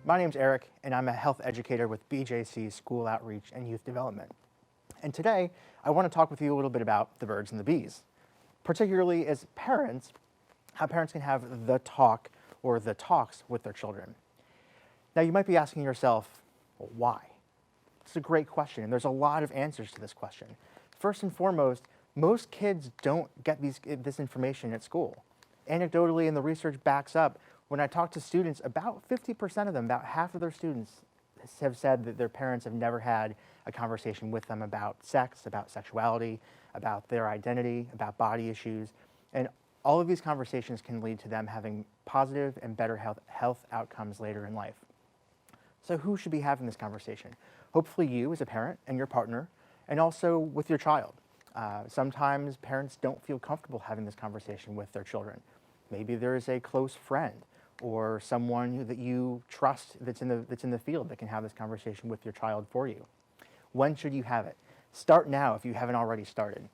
My name's Eric, and I'm a health educator with BJC School Outreach and Youth Development. And today, I want to talk with you a little bit about the birds and the bees, particularly as parents, how parents can have the talk or the talks with their children. Now, you might be asking yourself, well, why? It's a great question, and there's a lot of answers to this question. First and foremost, most kids don't get this information at school. Anecdotally, and the research backs up, when I talk to students, about 50% of them, about half of their students have said that their parents have never had a conversation with them about sex, about sexuality, about their identity, about body issues. And all of these conversations can lead to them having positive and better health outcomes later in life. So who should be having this conversation? Hopefully you as a parent and your partner, and also with your child. Sometimes parents don't feel comfortable having this conversation with their children. Maybe there is a close friend or someone that you trust that's in the field that can have this conversation with your child for you. When should you have it? Start now if you haven't already started.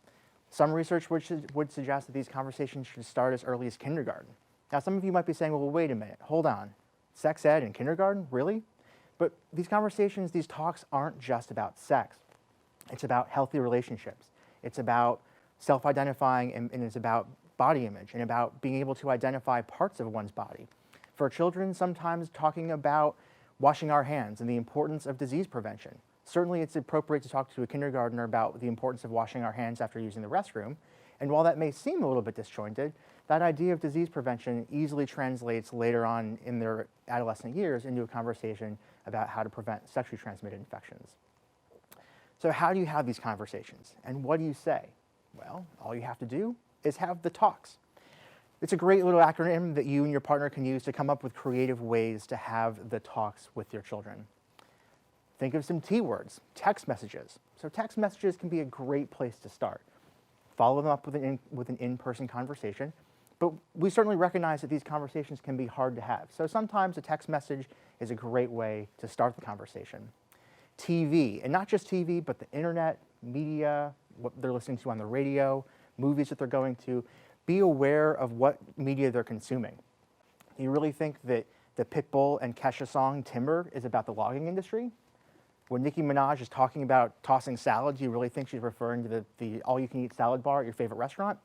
Some research would suggest that these conversations should start as early as kindergarten. Now, some of you might be saying, well, wait a minute, hold on. Sex ed in kindergarten, really? But these conversations, these talks aren't just about sex. It's about healthy relationships. It's about self-identifying, and it's about body image and about being able to identify parts of one's body. For children, sometimes talking about washing our hands and the importance of disease prevention. Certainly it's appropriate to talk to a kindergartner about the importance of washing our hands after using the restroom. And while that may seem a little bit disjointed, that idea of disease prevention easily translates later on in their adolescent years into a conversation about how to prevent sexually transmitted infections. So how do you have these conversations? And what do you say? Well, all you have to do is have the talks. It's a great little acronym that you and your partner can use to come up with creative ways to have the talks with your children. Think of some T words, text messages. So text messages can be a great place to start. Follow them up with an in-person conversation, but we certainly recognize that these conversations can be hard to have. So sometimes a text message is a great way to start the conversation. TV, and not just TV, but the internet, media, what they're listening to on the radio, movies that they're going to. Be aware of what media they're consuming. You really think that the Pitbull and Kesha song, Timber, is about the logging industry? When Nicki Minaj is talking about tossing salads, you really think she's referring to the all-you-can-eat salad bar at your favorite restaurant?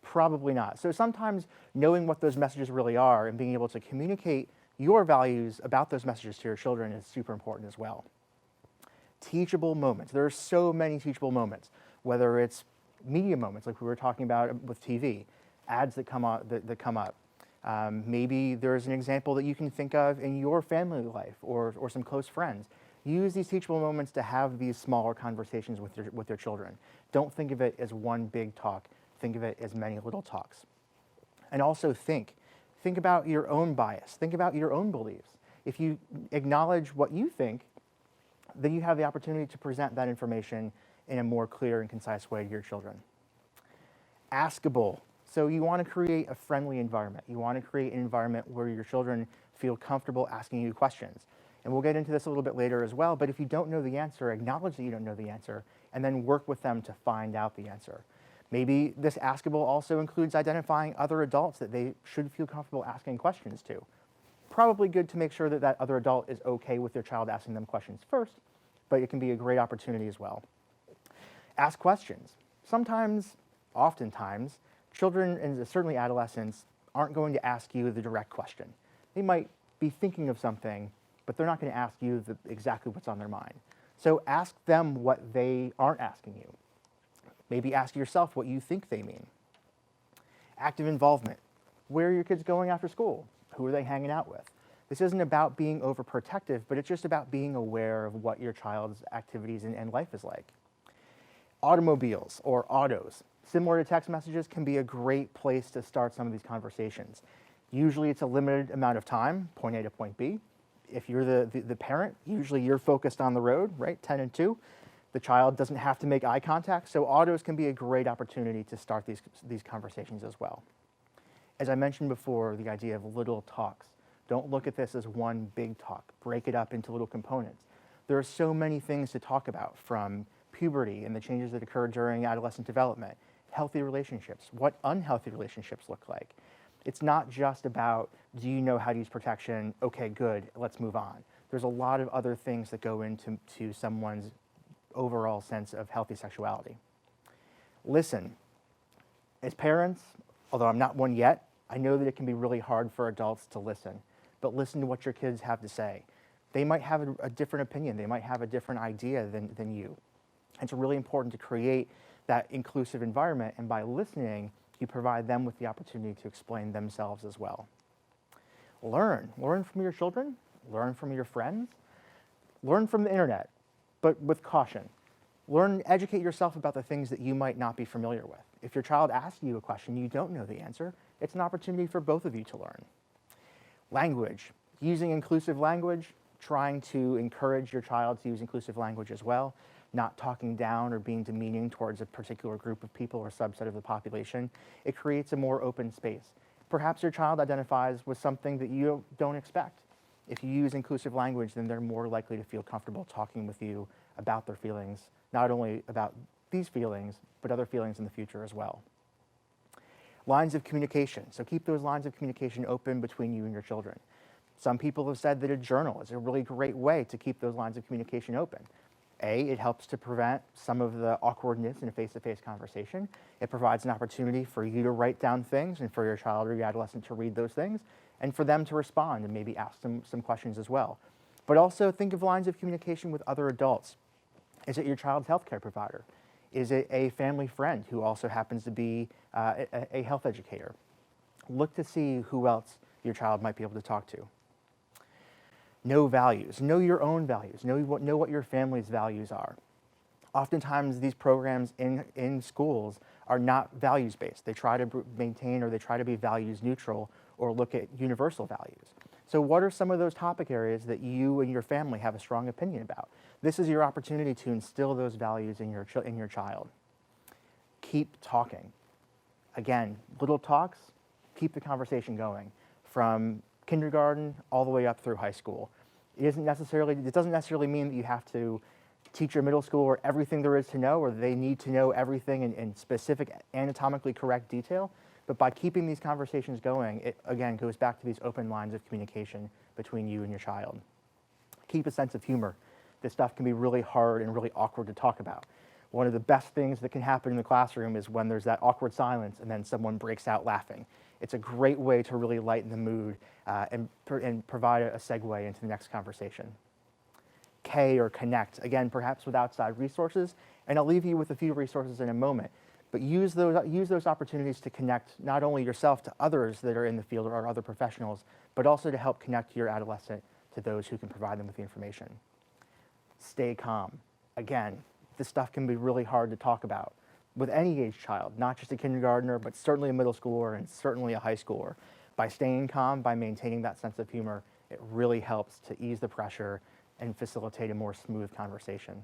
Probably not. So sometimes knowing what those messages really are and being able to communicate your values about those messages to your children is super important as well. Teachable moments. There are so many teachable moments, whether it's media moments like we were talking about with TV, ads that come up. Maybe there's an example that you can think of in your family life or some close friends. Use these teachable moments to have these smaller conversations with your children. Don't think of it as one big talk. Think of it as many little talks. And also think about your own bias. Think about your own beliefs. If you acknowledge what you think, then you have the opportunity to present that information in a more clear and concise way to your children. Askable. So you want to create a friendly environment. You want to create an environment where your children feel comfortable asking you questions. And we'll get into this a little bit later as well, but if you don't know the answer, acknowledge that you don't know the answer, and then work with them to find out the answer. Maybe this askable also includes identifying other adults that they should feel comfortable asking questions to. Probably good to make sure that that other adult is okay with their child asking them questions first, but it can be a great opportunity as well. Ask questions. Sometimes, oftentimes, children and certainly adolescents aren't going to ask you the direct question. They might be thinking of something, but they're not going to ask you exactly what's on their mind. So ask them what they aren't asking you. Maybe ask yourself what you think they mean. Active involvement. Where are your kids going after school? Who are they hanging out with? This isn't about being overprotective, but it's just about being aware of what your child's activities and life is like. Automobiles or autos, similar to text messages, can be a great place to start some of these conversations. Usually it's a limited amount of time, point A to point B. If you're the parent, usually you're focused on the road, right, 10 and 2. The child doesn't have to make eye contact, so autos can be a great opportunity to start these conversations as well. As I mentioned before, the idea of little talks. Don't look at this as one big talk. Break it up into little components. There are so many things to talk about, from puberty and the changes that occur during adolescent development, healthy relationships, what unhealthy relationships look like. It's not just about, do you know how to use protection? Okay, good, let's move on. There's a lot of other things that go into someone's overall sense of healthy sexuality. Listen. As parents, although I'm not one yet, I know that it can be really hard for adults to listen, but listen to what your kids have to say. They might have a different opinion. They might have a different idea than you. It's really important to create that inclusive environment, and by listening, you provide them with the opportunity to explain themselves as well. Learn from your children, learn from your friends, learn from the internet, but with caution. Educate yourself about the things that you might not be familiar with. If your child asks you a question you don't know the answer, it's an opportunity for both of you to learn. Language, using inclusive language, trying to encourage your child to use inclusive language as well, not talking down or being demeaning towards a particular group of people or subset of the population. It creates a more open space. Perhaps your child identifies with something that you don't expect. If you use inclusive language, then they're more likely to feel comfortable talking with you about their feelings, not only about these feelings, but other feelings in the future as well. Lines of communication. So keep those lines of communication open between you and your children. Some people have said that a journal is a really great way to keep those lines of communication open. It helps to prevent some of the awkwardness in a face-to-face conversation. It provides an opportunity for you to write down things and for your child or your adolescent to read those things and for them to respond and maybe ask them some questions as well. But also think of lines of communication with other adults. Is it your child's healthcare provider? Is it a family friend who also happens to be a health educator? Look to see who else your child might be able to talk to. Know values. Know your own values. Know what your family's values are. Oftentimes, these programs in schools are not values-based. They try to maintain or they try to be values neutral or look at universal values. So what are some of those topic areas that you and your family have a strong opinion about? This is your opportunity to instill those values in your child. Keep talking. Again, little talks, keep the conversation going from kindergarten all the way up through high school. It doesn't necessarily mean that you have to teach your middle schooler everything there is to know, or they need to know everything in specific anatomically correct detail. But by keeping these conversations going, it again goes back to these open lines of communication between you and your child. Keep a sense of humor. This stuff can be really hard and really awkward to talk about. One of the best things that can happen in the classroom is when there's that awkward silence and then someone breaks out laughing. It's a great way to really lighten the mood and provide a segue into the next conversation. Or connect, again, perhaps with outside resources, and I'll leave you with a few resources in a moment. But use those opportunities to connect not only yourself to others that are in the field or other professionals, but also to help connect your adolescent to those who can provide them with the information. Stay calm. Again, this stuff can be really hard to talk about with any age child, not just a kindergartner, but certainly a middle schooler and certainly a high schooler. By staying calm, by maintaining that sense of humor, it really helps to ease the pressure and facilitate a more smooth conversation.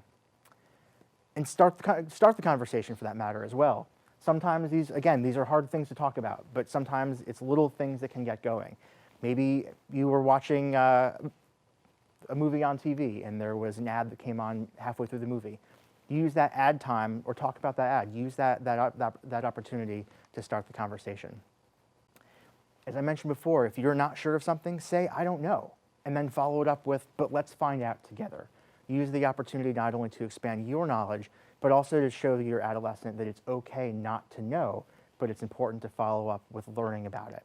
And start the conversation for that matter as well. Sometimes these are hard things to talk about, but sometimes it's little things that can get going. Maybe you were watching a movie on TV and there was an ad that came on halfway through the movie. Use that ad time or talk about that ad. Use that opportunity to start the conversation. As I mentioned before, if you're not sure of something, say, I don't know, and then follow it up with, but let's find out together. Use the opportunity not only to expand your knowledge, but also to show your adolescent that it's okay not to know, but it's important to follow up with learning about it.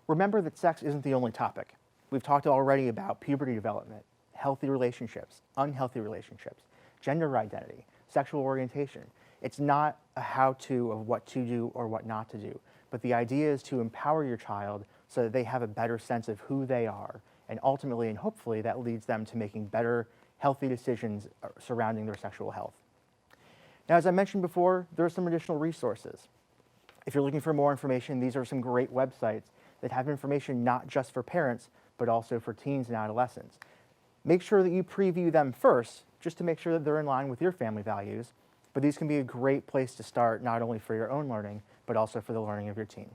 Remember that sex isn't the only topic. We've talked already about puberty development, healthy relationships, unhealthy relationships, gender identity, sexual orientation. It's not a how-to of what to do or what not to do, but the idea is to empower your child so that they have a better sense of who they are, and ultimately and hopefully that leads them to making better, healthy decisions surrounding their sexual health. Now, as I mentioned before, there are some additional resources. If you're looking for more information, these are some great websites that have information not just for parents, but also for teens and adolescents. Make sure that you preview them first, just to make sure that they're in line with your family values, but these can be a great place to start not only for your own learning, but also for the learning of your teen.